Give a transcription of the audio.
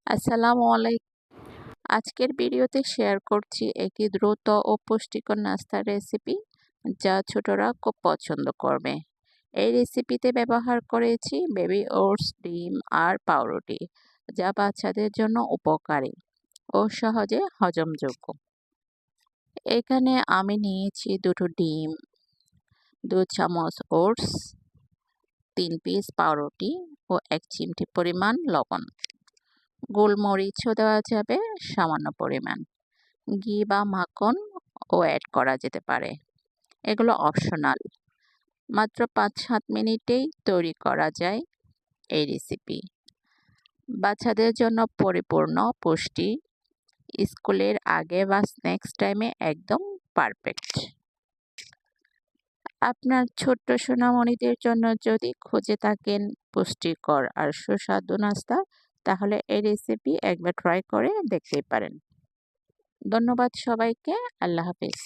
আসসালামু আলাইকুম। আজকের ভিডিওতে শেয়ার করছি একটি দ্রুত ও পুষ্টিকর নাস্তার রেসিপি যা ছোটরা খুব পছন্দ করবে। এই রেসিপিতে ব্যবহার করেছি বেবি ওটস, ডিম আর পাউরুটি, যা বাচ্চাদের জন্য উপকারী ও সহজে হজমযোগ্য। এখানে আমি নিয়েছি 2টো ডিম, 2 চামচ ওটস, 3 পিস পাউরুটি ও 1 চিমটি পরিমাণ লবণ। গোলমরিচও দেওয়া যাবে সামান্য পরিমাণ। ঘি বা মাখনও অ্যাড করা যেতে পারে। এগুলো অপশনাল। মাত্র 5-7 মিনিটেই তৈরি করা যায় এই রেসিপি। বাচ্চাদের জন্য পরিপূর্ণ পুষ্টি, স্কুলের আগে বা স্ন্যাক্স টাইমে একদম পারফেক্ট। আপনার ছোট্ট সোনামণিদের জন্য যদি খুঁজে থাকেন পুষ্টিকর আর সুস্বাদু নাস্তা, তাহলে এই রেসিপি একবার ট্রাই করে দেখতেই পারেন। ধন্যবাদ সবাইকে। আল্লাহ হাফেজ।